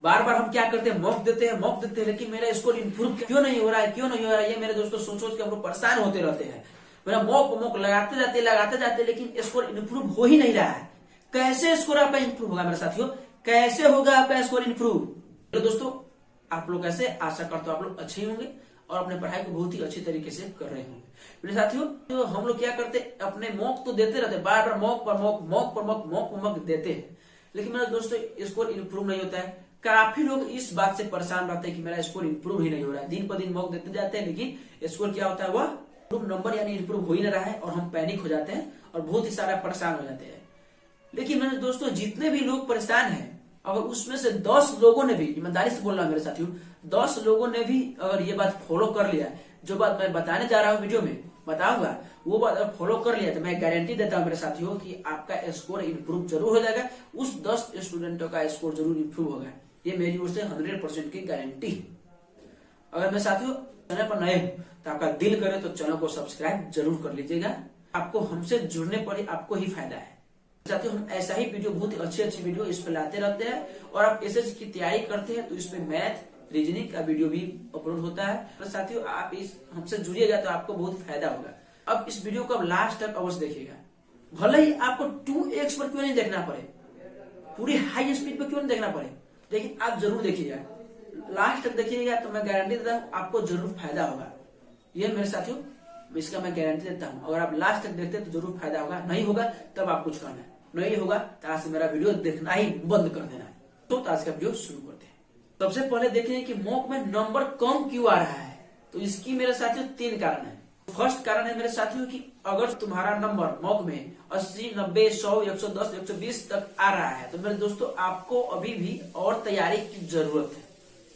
बार बार हम क्या करते हैं, मॉक देते हैं, लेकिन मेरा स्कोर इंप्रूव क्यों नहीं हो रहा है, ये मेरे दोस्तों सोच के हम लोग परेशान होते रहते हैं। मेरा मॉक लगाते जाते लेकिन स्कोर इंप्रूव हो ही नहीं रहा है। कैसे स्कोर आपका इंप्रूव होगा मेरे साथियों, कैसे होगा आपका स्कोर इंप्रूव? मेरे दोस्तों आप लोग कैसे, आशा करता हूं आप लोग अच्छे होंगे और अपने पढ़ाई को बहुत ही अच्छी तरीके से कर रहे होंगे। मेरे साथियों तो हम लोग क्या करते, अपने मॉक तो देते रहते, बार बार मॉक देते हैं, लेकिन मेरे दोस्तों स्कोर इंप्रूव नहीं होता है। काफी लोग इस बात से परेशान रहते हैं कि मेरा स्कोर इंप्रूव ही नहीं हो रहा है। दिन पर दिन मॉक देते जाते हैं, लेकिन स्कोर क्या होता है, वह नंबर यानी इंप्रूव हो ही नहीं रहा है और हम पैनिक हो जाते हैं और बहुत ही सारा परेशान हो जाते हैं। लेकिन मेरे दोस्तों जितने भी लोग परेशान हैं, अगर उसमें से 10 लोगों ने भी, ईमानदारी से बोल रहा हूं मेरे साथियों, 10 लोगों ने भी अगर ये बात फॉलो कर लिया, जो बात मैं बताने जा रहा हूँ वीडियो में बताऊंगा, वो बात अगर फॉलो कर लिया तो मैं गारंटी देता हूँ मेरे साथियों कि आपका स्कोर इंप्रूव जरूर हो जाएगा। उस 10 स्टूडेंटों का स्कोर जरूर इंप्रूव होगा, ये मेरी ओर से 100% की गारंटी है। अगर मैं साथियों चैनल पर नए हूं तो आपका दिल करे तो चैनल को सब्सक्राइब जरूर कर लीजिएगा। आपको हमसे जुड़ने पर ही आपको ही फायदा है। साथियों हम ऐसा ही वीडियो, बहुत ही अच्छी वीडियो इस पे लाते रहते हैं, और आप एसएससी की तैयारी करते हैं तो इस पे मैथ रीजनिंग का वीडियो भी अपलोड होता है। तो साथियों आप इस हमसे जुड़िएगा तो आपको बहुत फायदा होगा। अब इस वीडियो को लास्ट तक अवश्य देखिएगा, भले ही आपको 2x पर क्यों नहीं देखना पड़े, पूरी हाई स्पीड पर क्यों नहीं देखना पड़े, लेकिन आप जरूर देखिएगा, लास्ट तक देखिएगा तो मैं गारंटी देता हूँ आपको जरूर फायदा होगा। ये मेरे साथियों इसका मैं गारंटी देता हूँ, अगर आप लास्ट तक देखते तो जरूर फायदा होगा, नहीं होगा तब आप कुछ करना है, नहीं होगा तो आज से मेरा वीडियो देखना ही बंद कर देना है। तो आज का वीडियो शुरू करते हैं। सबसे पहले देखें कि मॉक में नंबर कम क्यों आ रहा है। तो इसकी मेरे साथियों 3 कारण है। फर्स्ट कारण है मेरे साथियों कि अगर तुम्हारा नंबर मॉक में 80, 90, 100, 110, 120 तक आ रहा है तो मेरे दोस्तों आपको अभी भी और तैयारी की जरूरत है।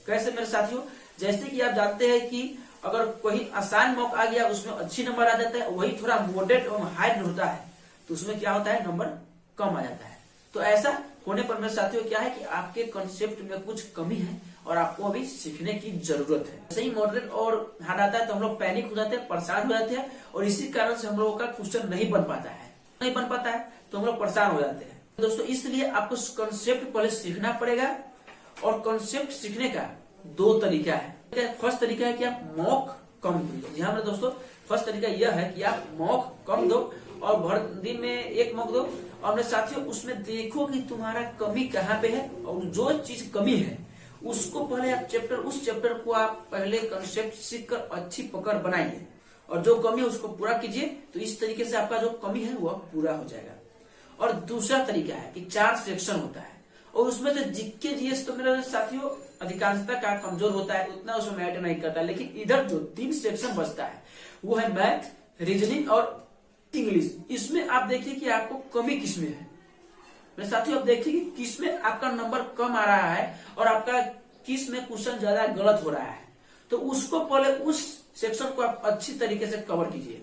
कैसे मेरे साथियों, जैसे कि आप जानते हैं कि अगर कोई आसान मॉक आ गया उसमें अच्छी नंबर आ जाता है, वही थोड़ा मॉडरेट और हाई होता है तो उसमें क्या होता है, नंबर कम आ जाता है। तो ऐसा होने पर मेरे साथियों क्या है कि आपके कॉन्सेप्ट में कुछ कमी है और आपको अभी सीखने की जरूरत है। जैसे ही मॉडरेट और हार्ड आता है तो हम लोग पैनिक हो जाते हैं, परेशान हो जाते हैं, और इसी कारण से हम लोगों का क्वेश्चन नहीं बन पाता है तो हम लोग परेशान हो जाते हैं। दोस्तों इसलिए आपको कॉन्सेप्ट पहले सीखना पड़ेगा, और कॉन्सेप्ट सीखने का 2 तरीका है। फर्स्ट तरीका है कि आप मॉक कम दो। जी हाँ मेरे दोस्तों, फर्स्ट तरीका यह है कि आप मॉक कम दो और भर दिन में 1 मॉक दो, और मेरे साथियों उसमें देखो कि तुम्हारा कमी कहाँ पे है, और जो चीज कमी है उसको पहले आप उस चैप्टर को आप पहले कंसेप्ट सीख कर अच्छी पकड़ बनाइए, और जो कमी है उसको पूरा कीजिए। तो इस तरीके से आपका जो कमी है वह पूरा हो जाएगा। और दूसरा तरीका है कि 4 सेक्शन होता है, और उसमें से जीके जीएस तो मेरे साथियों अधिकांशता का कमजोर होता है, उतना उसमें मैटर नहीं करता, लेकिन इधर जो 3 सेक्शन बचता है वो है मैथ, रीजनिंग और इंग्लिश। इसमें आप देखिए कि आपको कमी किसमें है। मेरे साथियों आप देखिए कि किसमें आपका नंबर कम आ रहा है और आपका किस में क्वेश्चन ज्यादा गलत हो रहा है। तो उसको पहले उस सेक्शन को आप अच्छी तरीके से कवर कीजिए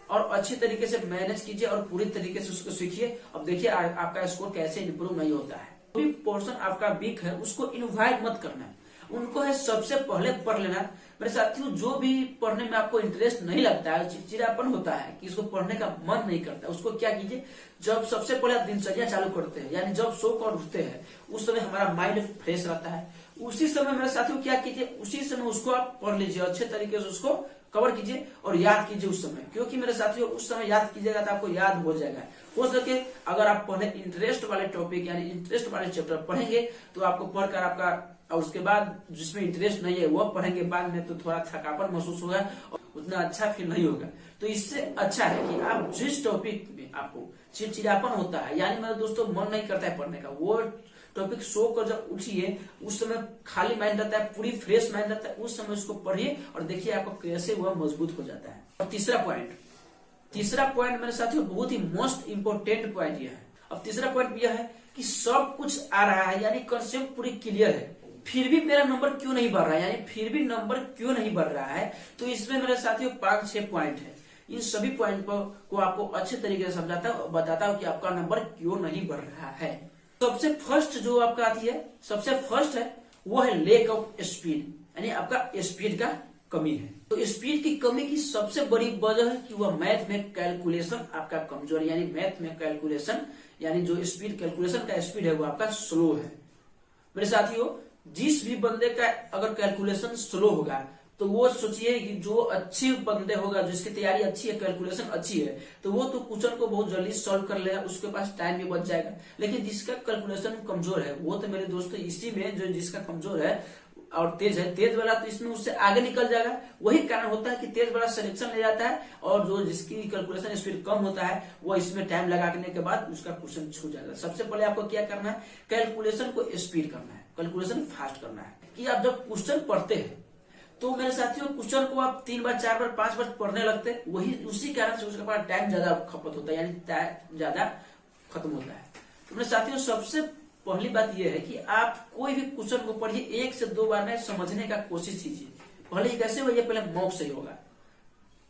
और अच्छी तरीके से मैनेज कीजिए और पूरी तरीके से उसको सीखिए। अब देखिए आपका स्कोर कैसे इंप्रूव नहीं होता है। जो भी पोर्शन आपका वीक है उसको इन्वाइट मत करना, उनको है सबसे पहले पढ़ लेना। मेरे साथियों जो भी पढ़ने में आपको इंटरेस्ट नहीं लगता है, चिड़चिड़ापन होता है कि इसको पढ़ने का मन नहीं करता, उसको क्या कीजिए, जब सबसे पहले आप दिनचर्या चालू करते हैं, यानी जब सो कर उठते हैं उस समय हमारा माइंड फ्रेश रहता है, उसी समय मेरे साथियों क्या कीजिए, उसी समय उसको आप पढ़ लीजिए, अच्छे तरीके से उसको कवर कीजिए और याद कीजिए उस समय। क्योंकि मेरे साथियों उस समय याद कीजिएगा तो आपको याद हो जाएगा। हो सके अगर आप पढ़े इंटरेस्ट वाले टॉपिक यानी इंटरेस्ट वाले चैप्टर पढ़ेंगे तो आपको पढ़कर आपका, और उसके बाद जिसमें इंटरेस्ट नहीं है वह पढ़ेंगे बाद में तो थोड़ा थकापन महसूस होगा और उतना अच्छा फील नहीं होगा। तो इससे अच्छा है कि आप जिस टॉपिक में आपको चिड़चिड़ापन होता है, यानी मेरे दोस्तों मन नहीं करता है पढ़ने का, वो टॉपिक सो कर जब उठिए उस समय खाली माइंड रहता है, पूरी फ्रेश माइंड रहता है, उस समय उसको पढ़िए और देखिए आपको कैसे वह मजबूत हो जाता है। और तीसरा पॉइंट मेरे साथियों बहुत ही मोस्ट इंपोर्टेंट पॉइंट यह है। अब तीसरा पॉइंट यह है कि सब कुछ आ रहा है यानी कंसेप्ट पूरी क्लियर है, फिर भी मेरा नंबर क्यों नहीं बढ़ रहा है, यानी फिर भी नंबर क्यों नहीं बढ़ रहा है। तो इसमें मेरे साथियों 5-6 पॉइंट है। इन सभी पॉइंट को आपको अच्छे तरीके से समझाता हूँ, बताता हूँ कि आपका नंबर क्यों नहीं बढ़ रहा है। सबसे फर्स्ट जो आपका आती है, सबसे फर्स्ट है वो है लैक ऑफ स्पीड, यानी आपका स्पीड का कमी है। तो स्पीड की कमी की सबसे बड़ी वजह है कि वह मैथ में कैलकुलेशन आपका कमजोर, यानी मैथ में कैलकुलेशन यानी जो स्पीड कैलकुलेशन का स्पीड है वो आपका स्लो है। मेरे साथियों जिस भी बंदे का अगर कैलकुलेशन स्लो होगा तो वो सोचिए कि जो अच्छे बंदे होगा, जिसकी तैयारी अच्छी है, कैलकुलेशन अच्छी है, तो वो तो क्वेश्चन को बहुत जल्दी सॉल्व कर लेगा, उसके पास टाइम भी बच जाएगा। लेकिन जिसका कैलकुलेशन कमजोर है वो तो मेरे दोस्तों इसी में, जो जिसका कमजोर है और तेज है, तेज वाला तो इसमें उससे आगे निकल जाएगा। वही कारण होता है कि तेज वाला सिलेक्शन ले जाता है और जो जिसकी कैलकुलेशन स्पीड कम होता है वो इसमें टाइम लगाने के बाद उसका क्वेश्चन छूट जाएगा। सबसे पहले आपको क्या करना है, कैलकुलेशन को स्पीड करना है, कैलकुलेशन फास्ट करना है। कि आप जब क्वेश्चन पढ़ते हैं तो मेरे साथियों क्वेश्चन को आप 3 बार 4 बार 5 बार पढ़ने लगते हैं, वही उसी कारण से उसके पास टाइम ज्यादा खपत होता है, यानी टाइम ज्यादा खत्म होता है। तो मेरे साथियों सबसे पहली बात यह है कि आप कोई भी क्वेश्चन को पढ़िए 1 से 2 बार में समझने का कोशिश कीजिए। पहले कैसे होगा, पहले मॉक से ही होगा।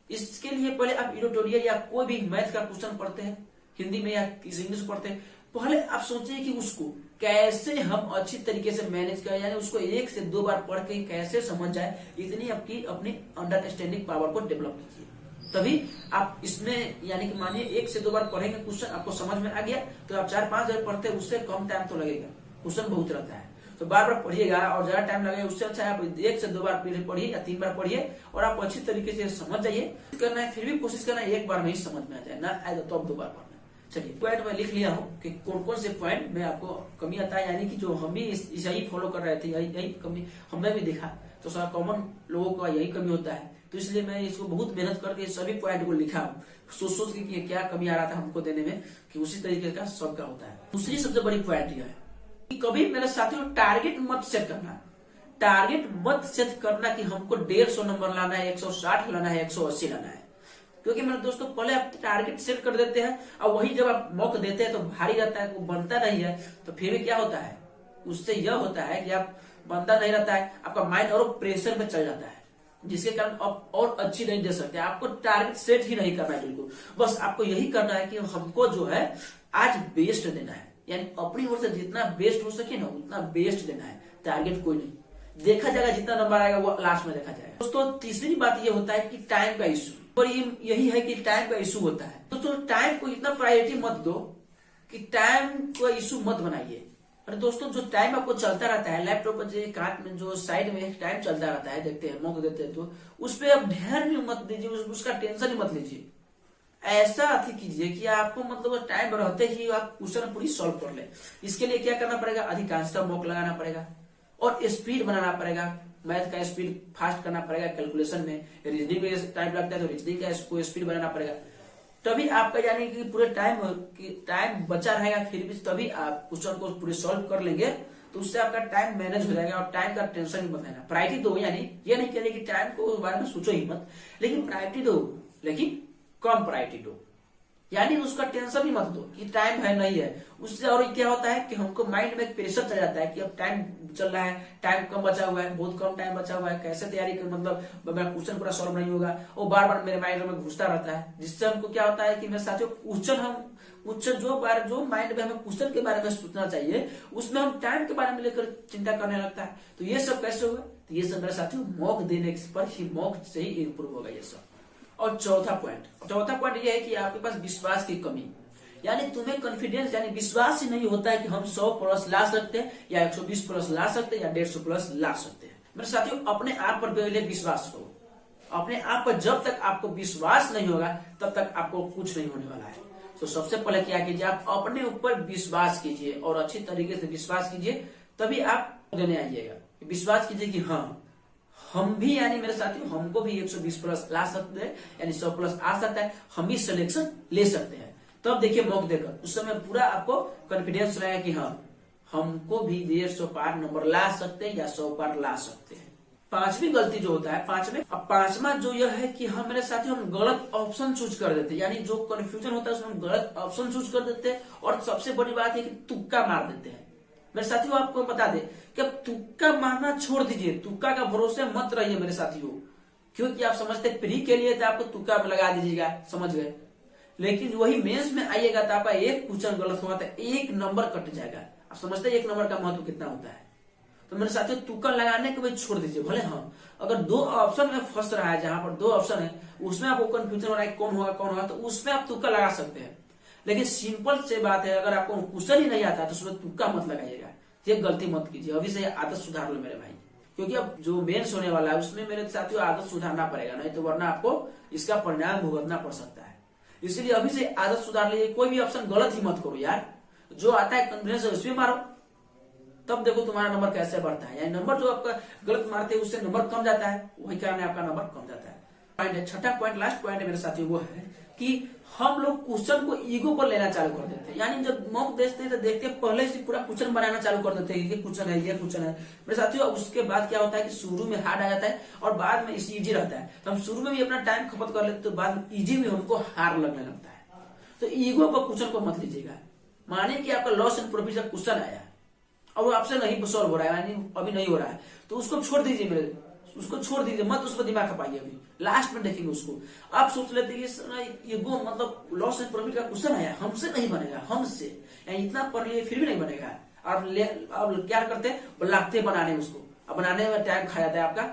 इसके लिए पहले आप एडिटोरियल या कोई भी मैथ का क्वेश्चन पढ़ते हैं हिंदी में या इंग्लिश पढ़ते हैं, पहले आप सोचिए कि उसको कैसे हम अच्छी तरीके से मैनेज करें, यानी उसको 1 से 2 बार पढ़ के कैसे समझ जाए, इतनी आपकी अपनी अंडरस्टैंडिंग पावर को डेवलप कीजिए। तभी आप इसमें, यानी कि मानिए 1 से 2 बार पढ़ेंगे, क्वेश्चन आपको समझ में आ गया, तो आप 4-5 बार पढ़ते हैं, उससे कम टाइम तो लगेगा, क्वेश्चन बहुत रहता है, तो बार बार पढ़िएगा और ज्यादा टाइम लगेगा। उससे अच्छा है आप 1 से 2 बार पढ़िए या 3 बार पढ़िए और आप अच्छी तरीके से समझ जाइए। करना है, फिर भी कोशिश करना है 1 बार में ही समझ में आ जाए, ना आए तो अब 2 बार पढ़ना। चलिए पॉइंट मैं लिख लिया हूँ कि कौन कौन से पॉइंट में आपको कमी आता है, यानी कि जो हम भी यही फॉलो कर रहे थे, यही कमी हमने भी देखा, तो सारा कॉमन लोगों का यही कमी होता है। तो इसलिए मैं इसको बहुत मेहनत करके सभी पॉइंट को लिखा हूँ, सोच के कि क्या कमी आ रहा था हमको देने में, कि उसी तरीके का सबका होता है। दूसरी सबसे बड़ी पॉइंट यह है कि कभी मेरे साथियों टारगेट मत सेट करना, टारगेट मत सेट करना कि हमको 150 नंबर लाना है, 160 लाना है, 180 लाना है। क्योंकि मेरे दोस्तों पहले आप टारगेट सेट कर देते हैं और वही जब आप मौक देते हैं तो भारी रहता है, वो बनता नहीं है, तो फिर भी क्या होता है, उससे यह होता है कि आप बनता नहीं रहता है, आपका माइंड और प्रेशर में चल जाता है, जिसके कारण आप और अच्छी नहीं दे सकते। आपको टारगेट सेट ही नहीं करना है बिल्कुल, बस आपको यही करना है कि हमको जो है आज बेस्ट देना है, यानी अपनी ओर से जितना बेस्ट हो सके ना उतना बेस्ट देना है। टारगेट कोई नहीं, देखा जाएगा जितना नंबर आएगा वो लास्ट में देखा जाएगा। दोस्तों तीसरी बात ये होता है कि टाइम का इशू, और यही है कि टाइम का इशू होता है। दोस्तों टाइम को इतना प्रायोरिटी मत दो कि टाइम को इशू मत बनाइए। अरे दोस्तों जो टाइम आपको चलता रहता है लैपटॉप पर, जो काट में जो साइड में टाइम चलता रहता है, देखते हैं मौका देते हैं, तो उस पर आप ध्यान भी मत दीजिए, उसका टेंशन ही मत लीजिए। ऐसा अति कीजिए कि आपको मतलब टाइम रहते ही आप क्वेश्चन पूरी सॉल्व कर ले। इसके लिए क्या करना पड़ेगा, अधिकांशतः मॉक लगाना पड़ेगा और स्पीड बनाना पड़ेगा, मैथ का स्पीड फास्ट करना पड़ेगा। कैलकुलेशन में रीजनिंग में टाइम लगता है तो रीजनिंग का स्पीड बनाना पड़ेगा, तभी आपका यानी कि पूरे टाइम बचा रहेगा, फिर भी तभी आप क्वेश्चन को पूरे सॉल्व कर लेंगे, तो उससे आपका टाइम मैनेज हो जाएगा और टाइम का टेंशन ही मत लेना। प्रायोरिटी दो, यानी ये नहीं कह रहे कि टाइम को बारे में सोचो ही मत, लेकिन प्रायोरिटी दो, लेकिन कम प्रायोरिटी दो, यानी उसका टेंशन ही मत दो कि टाइम है नहीं है। उससे और क्या होता है कि हमको माइंड में प्रेशर चल जाता है कि अब टाइम चल रहा है, टाइम कम बचा हुआ है, बहुत कम टाइम बचा हुआ है, कैसे तैयारी कर, मतलब मेरा क्वेश्चन पूरा सॉल्व नहीं होगा, वो बार बार मेरे माइंड में घुसता रहता है। जिससे हमको क्या होता है कि मेरे साथियों क्वेश्चन जो माइंड में हमें क्वेश्चन के बारे में सोचना चाहिए, उसमें हम टाइम के बारे में लेकर चिंता करने लगता है। तो ये सब कैसे होगा, तो ये सब मेरे साथियों मॉक देने पर ही, मॉक से ही इम्प्रूव होगा ये सब। और चौथा पॉइंट ये है कि आपके पास विश्वास की कमी, यानी तुम्हें कॉन्फिडेंस यानी विश्वास ही नहीं होता है कि हम 100 प्लस ला सकते हैं या 120 प्लस ला सकते हैं या 150 प्लस ला सकते हैं। मेरे साथियों अपने आप पर पहले विश्वास करो, अपने आप पर जब तक आपको विश्वास नहीं होगा तब तक आपको कुछ नहीं होने वाला है। तो सबसे पहले क्या कीजिए, आप अपने ऊपर विश्वास कीजिए और अच्छी तरीके से विश्वास कीजिए, तभी आप देने आइएगा। विश्वास कीजिए कि हाँ हम भी, यानी मेरे साथियों हमको भी 120 प्लस ला सकते हैं, यानी 100 प्लस आ सकता है, हम भी सिलेक्शन ले सकते हैं। तब तो देखिए मॉक देकर उस समय पूरा आपको कॉन्फिडेंस रहेगा कि हाँ हमको भी 150 पार नंबर ला सकते हैं या 100 पार ला सकते हैं। पांचवी गलती जो होता है, पांचवा जो यह है कि हम मेरे साथियों हम गलत ऑप्शन चूज कर देते हैं, यानी जो कंफ्यूजन होता है उसमें हम गलत ऑप्शन चूज कर देते हैं। और सबसे बड़ी बात है कि तुक्का मार देते हैं। मेरे साथियों आपको बता दे कि अब तुक्का मारना छोड़ दीजिए, तुक्का का भरोसे मत रहिए मेरे साथियों, क्योंकि आप समझते प्री के लिए तो आपको तुक्का में लगा दीजिएगा, समझ गए, लेकिन वही मेंस में आइएगा तो आपका एक क्वेश्चन गलत हुआ तो 1 नंबर कट जाएगा। आप समझते 1 नंबर का महत्व कितना होता है। तो मेरे साथियों तुक्का लगाने के बाद छोड़ दीजिए। भले हाँ अगर 2 ऑप्शन में फंस रहा है, जहां पर 2 ऑप्शन है उसमें आपको कंफ्यूजन हो रहा है कौन होगा, तो उसमें आप तुक्का लगा सकते हैं। लेकिन सिंपल से बात है, अगर आपको क्वेश्चन ही नहीं आता तो उसमें तुक्का मत लगाइएगा। ये गलती मत कीजिए, अभी से आदत सुधार लो मेरे भाई, क्योंकि अब जो मेंस होने वाला है उसमें मेरे साथियों आदत सुधारना पड़ेगा, नहीं तो वरना आपको इसका परिणाम भुगतना पड़ सकता है। इसलिए अभी से आदत सुधार लीजिए, कोई भी ऑप्शन गलत ही मत करो यार, जो आता है कॉन्फिडेंस से उसमें मारो, तब देखो तुम्हारा नंबर कैसे बढ़ता है। यानी नंबर जो आपका गलत मारते हैं उससे नंबर कम जाता है, वही कारण आपका नंबर कम जाता है। पॉइंट है, छठा पॉइंट, लास्ट पॉइंट है मेरे साथियों, वो है कि हम लोग क्वेश्चन को ईगो पर लेना चालू कर देते हैं। यानी जब मॉक देखते हैं तो देखते हैं पहले से पूरा क्वेश्चन बनाना चालू कर देते हैं, ये क्वेश्चन है, ये क्वेश्चन है मेरे साथियों। उसके बाद क्या होता है कि शुरू में हार्ड आ जाता है और बाद में इजी रहता है, तो हम शुरू में भी अपना टाइम खपत कर लेते तो बाद में इजी में हमको हार्ड लगने लगता है। तो ईगो पर क्वेश्चन को मत लीजिएगा। मानिए कि आपका लॉस एंड प्रॉफिट का क्वेश्चन आया और वो आपसे नहीं सॉल्व हो रहा है, यानी अभी नहीं हो रहा है, तो उसको छोड़ दीजिए मेरे, उसको छोड़ दीजिए, मत उस पर दिमाग खपाइए, अभी लास्ट में देखेंगे उसको। आप सोच लेते हैं ये वो मतलब लॉस एंड प्रॉफिट का क्वेश्चन आया, हमसे नहीं बनेगा, हमसे यानी इतना पढ़ लिए फिर भी नहीं बनेगा। आप क्या करते हैं, लागते बनाने उसको, अब बनाने में टाइम खा जाता है आपका,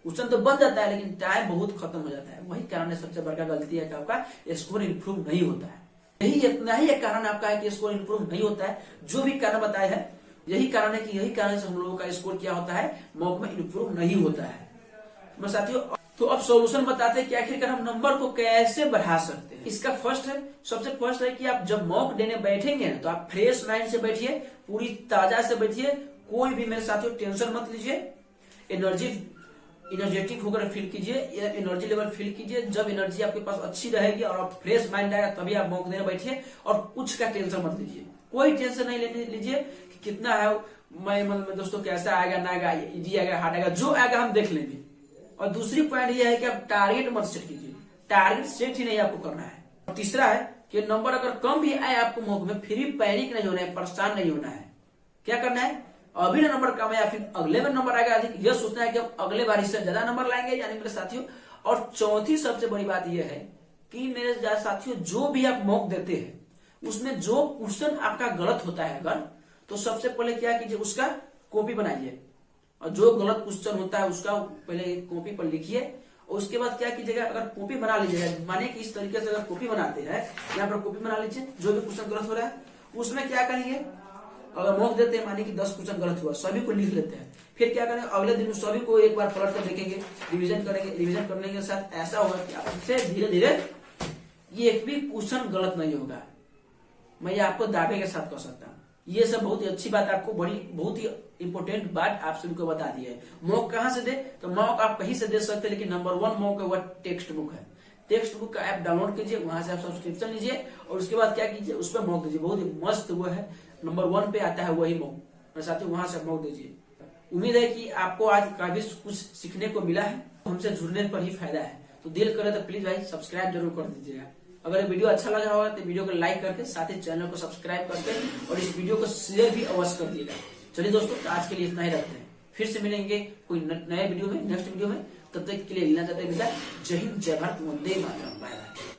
क्वेश्चन तो बन जाता है लेकिन टाइम बहुत खत्म हो जाता है। वही कारण सबसे बड़का गलती है कि आपका स्कोर इंप्रूव नहीं होता है। यही इतना ही एक कारण आपका है कि स्कोर इंप्रूव नहीं होता है। जो भी कारण बताया है यही कारण है कि यही कारण से हम लोगों का स्कोर क्या होता है, मॉक में इंप्रूव नहीं होता है साथियों। तो अब सॉल्यूशन बताते हैं कि आखिरकार हम नंबर को कैसे बढ़ा सकते हैं। इसका सबसे फर्स्ट है कि आप जब मॉक देने बैठेंगे तो आप फ्रेश माइंड से बैठिए, पूरी ताजा से बैठिए, कोई भी मेरे साथियों टेंशन मत लीजिए, एनर्जेटिक होकर फील कीजिए, एनर्जी लेवल फील कीजिए। जब एनर्जी आपके पास अच्छी रहेगी और आप फ्रेश माइंड आएगा तभी आप मॉक देने बैठिए, और कुछ का टेंशन मत लीजिए, कोई टेंशन नहीं लेने लीजिए कि कितना है, मैं मतलब दोस्तों कैसा आएगा ना आएगा, इजी आएगा हार्ड आएगा, जो आएगा हम देख लेंगे। और दूसरी पॉइंट यह है कि आप टारगेट मत सेट कीजिए, टारगेट सेट ही नहीं आपको करना है। और तीसरा है कि नंबर अगर कम भी आए आपको मॉक में, फिर भी पैनिक नहीं होना है, परेशान नहीं होना है। क्या करना है, अभी ना नंबर कम है या फिर अगले में नंबर आएगा अधिक, यह सोचना है कि हम अगले बार इससे ज्यादा नंबर लाएंगे, यानी मेरे साथियों। और चौथी सबसे बड़ी बात यह है कि मेरे साथियों जो भी आप मॉक देते हैं उसमें जो क्वेश्चन आपका गलत होता है अगर, तो सबसे पहले क्या कीजिए, उसका कॉपी बनाइए, और जो गलत क्वेश्चन होता है उसका पहले कॉपी पर लिखिए। और उसके बाद क्या कीजिएगा, अगर कॉपी बना लीजिएगा, माने कि इस तरीके से अगर कॉपी बनाते हैं, यहाँ पर कॉपी बना लीजिए, जो भी क्वेश्चन गलत हो रहा है उसमें क्या करेंगे, अगर मॉक देते हैं माने कि 10 क्वेश्चन गलत हुआ, सभी को लिख लेते हैं, फिर क्या करें, अगले दिन सभी को एक बार पलट कर देखेंगे, रिविजन करेंगे। रिविजन करने के साथ ऐसा होगा कि आपसे धीरे धीरे ये एक भी क्वेश्चन गलत नहीं होगा, मैं ये आपको दावे के साथ कह सकता हूँ। ये सब बहुत ही अच्छी बात, आपको बहुत ही इंपॉर्टेंट बात आप सभी को बता दी है। मॉक कहाँ से दे, तो मॉक आप कहीं से दे सकते हैं, लेकिन नंबर 1 मॉक है वह टेक्स्ट बुक है। टेक्स्ट बुक का ऐप डाउनलोड कीजिए, वहां से आप सब्सक्रिप्शन लीजिए और उसके बाद क्या कीजिए, उस पर मॉक दीजिए, बहुत ही मस्त वो है, नंबर 1 पे आता है वही मॉक, मेरे साथियों वहां से मॉक दीजिए। उम्मीद है कि आपको आज काफी कुछ सीखने को मिला है, हमसे जुड़ने पर ही फायदा है। तो दिल करे तो प्लीज भाई सब्सक्राइब जरूर कर दीजिएगा। अगर ये वीडियो अच्छा लगा होगा तो वीडियो को लाइक करके साथ ही चैनल को सब्सक्राइब करके और इस वीडियो को शेयर भी अवश्य कर दिएगा। चलिए दोस्तों, तो आज के लिए इतना ही रखते हैं, फिर से मिलेंगे कोई नए वीडियो में, नेक्स्ट वीडियो में। तब तक के लिए लेना चाहते हैं, जय हिंद, जय भारत, वंदे मातरम, बाय बाय।